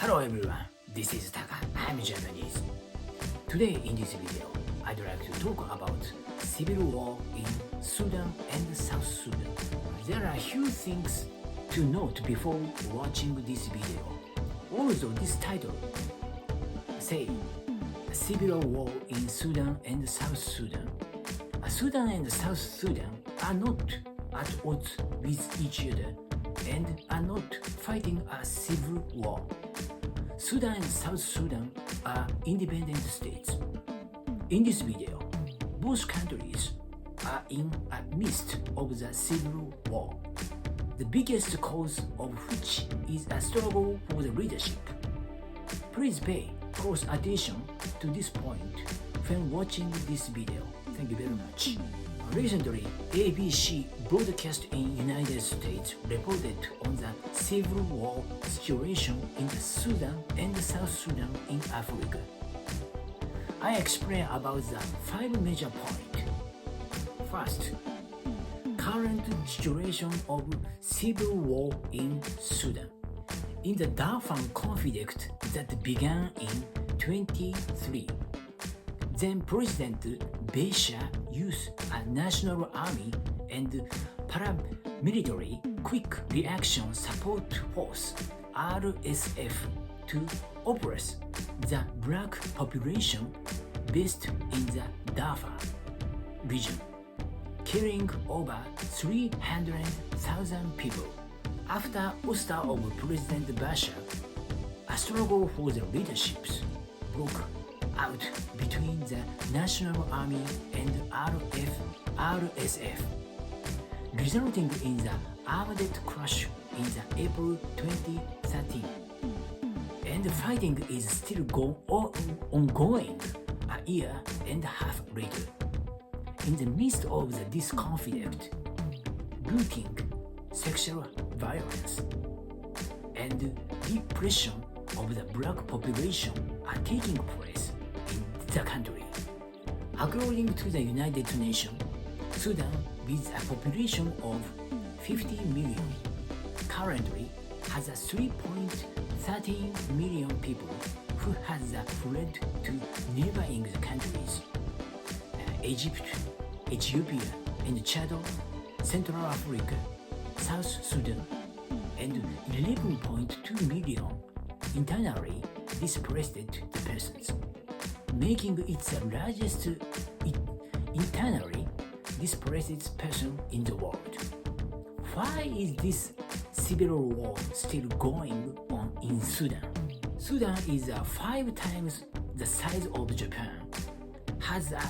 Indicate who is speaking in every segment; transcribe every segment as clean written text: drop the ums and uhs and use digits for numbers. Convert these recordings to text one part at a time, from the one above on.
Speaker 1: Hello everyone, this is Taka. I'm Japanese. Today in this video, I'd like to talk about civil war in Sudan and South Sudan. There are a few things to note before watching this video. Although this title say civil war in Sudan and South Sudan, Sudan and South Sudan are not at odds with each other and are not fighting a civil war. Sudan and South Sudan are independent states. In this video, both countries are in the midst of the civil war, the biggest cause of which is a struggle for the leadership. Please pay close attention to this point when watching this video. Thank you very much. Recently, ABC broadcast in United States reported on the civil war situation in Sudan and South Sudan in Africa. I explain about the 5 major points. First, current situation of civil war in Sudan. In the Darfur conflict that began in 2023, then President Bashir used a national army and paramilitary quick reaction support force (RSF) to oppress the black population based in the Darfur region, killing over 300,000 people. After ouster of President Bashir, a struggle for the leadership broke out between the National Army and RSF, resulting in the armed clash in the April 2013. And the fighting is still ongoing a year and a half later. In the midst of this conflict, looting, sexual violence, and repression of the black population are taking place in the country. According to the United Nations, Sudan, with a population of 50 million, currently has a 3.13 million people who has fled to neighboring countries, Egypt, Ethiopia, and Chad, Central Africa, South Sudan, and 11.2 million internally displaced persons, making it the largest internally displaced person in the world. Why is this civil war still going on in Sudan? Sudan is 5 times the size of Japan, has an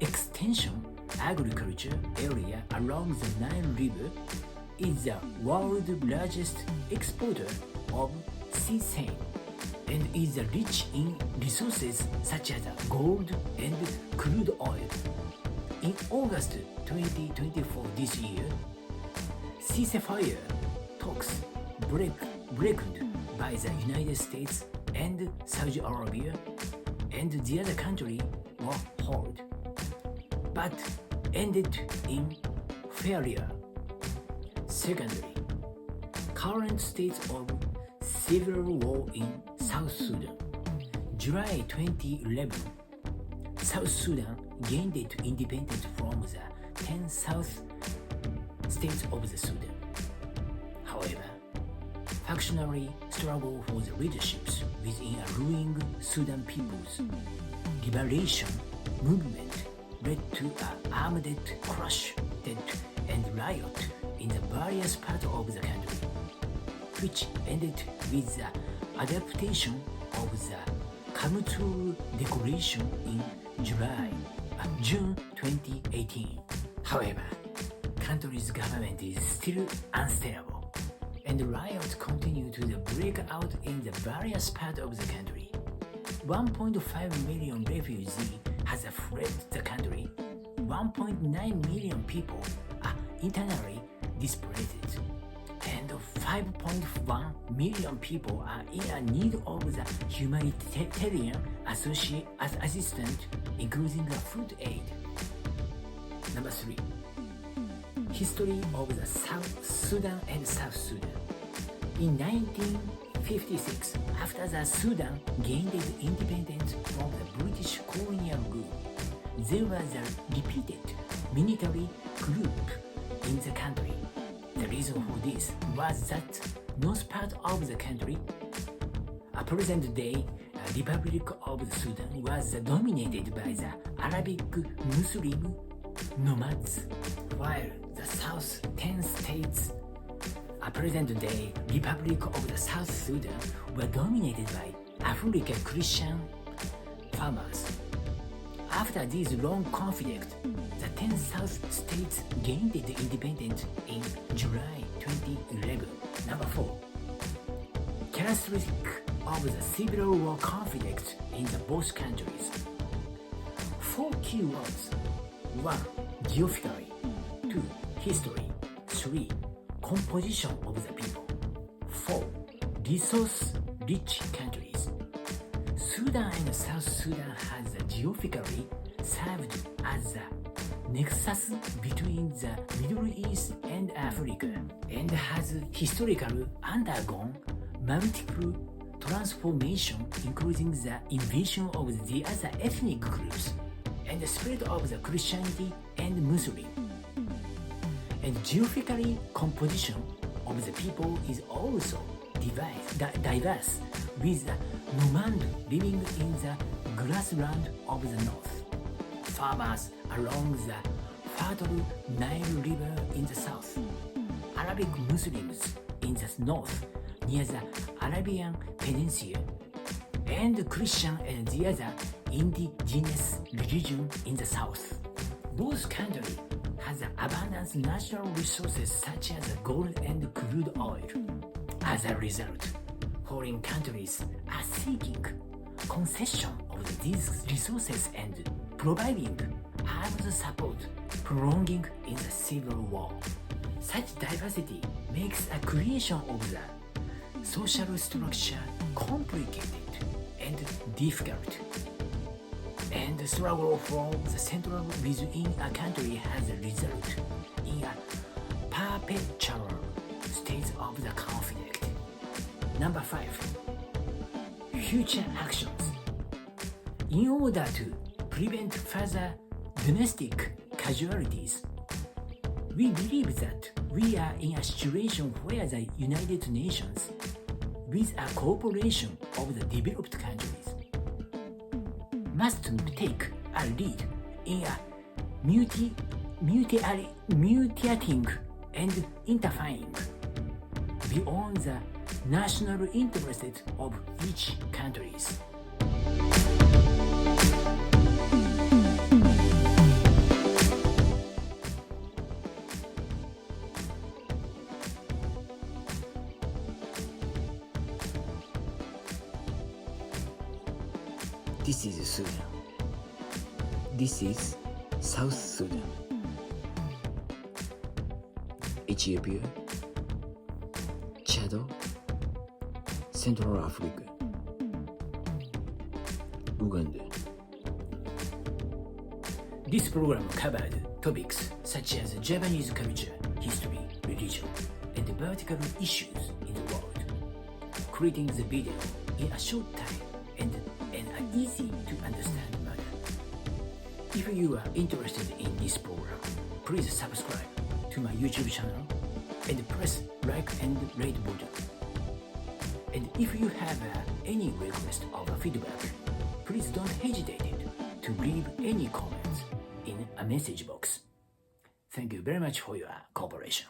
Speaker 1: extension agriculture area along the Nile River, is the world's largest exporter of sea and is rich in resources such as gold and crude oil. In August 2024 this year, ceasefire talks brokered by the United States and Saudi Arabia and the other country were held, but ended in failure. Secondly, current state of civil war in South Sudan. July 2011, South Sudan gained its independence from the 10 South states of the Sudan. However, factionary struggle for the leaderships within a ruling Sudan People's Liberation Movement led to an armed crash and riot in the various parts of the country, which ended with the adaptation of the Khartoum Declaration in June 2018. However, country's government is still unstable, and riots continue to break out in the various parts of the country. 1.5 million refugees has fled the country. 1.9 million people are internally displaced, and 5.1 million people are in need of the humanitarian assistance, including food aid. Number 3. History of the South Sudan and South Sudan. In 1950, 1856, after the Sudan gained its independence from the British colonial rule, there was a repeated military coup in the country. The reason for this was that north part of the country, a present-day Republic of Sudan, was dominated by the Arabic Muslim nomads, while the south 10 states, a present-day Republic of the South Sudan, were dominated by African Christian farmers. After this long conflict, the 10 South states gained their independence in July 2011. Number 4. Characteristic of the civil war conflict in the both countries. 4 key words. 1. Geographically. 2. History. 3. Composition of the people. 4. Resource-rich countries. Sudan and South Sudan has geographically served as the nexus between the Middle East and Africa, and has historically undergone multiple transformations, including the invasion of the other ethnic groups and the spread of the Christianity and Muslim. And geographically composition of the people is also diverse, with the nomad living in the grassland of the north, farmers along the fertile Nile River in the south, Arabic Muslims in the north near the Arabian Peninsula, and Christian and the other indigenous religion in the south. Both countries has abundant natural resources such as gold and crude oil. As a result, foreign countries are seeking concession of these resources and providing armed support, prolonging in the civil war. Such diversity makes a creation of the social structure complicated and difficult. And the struggle for the central within a country has resulted in a perpetual state of the conflict. Number 5. Future actions. In order to prevent further domestic casualties, we believe that we are in a situation where the United Nations, with a cooperation of the developed countries, must take a lead in a mitigating and interfering beyond the national interests of each country. This is Sudan. This is South Sudan. Ethiopia, Chad, Central Africa, Uganda. This program covered topics such as Japanese culture, history, religion, and vertical issues in the world, creating the video in a short time and an easy to understand manner. If you are interested in this program, please subscribe to my YouTube channel and press like and rate button. And if you have any request or feedback, please don't hesitate to leave any comments in a message box. Thank you very much for your cooperation.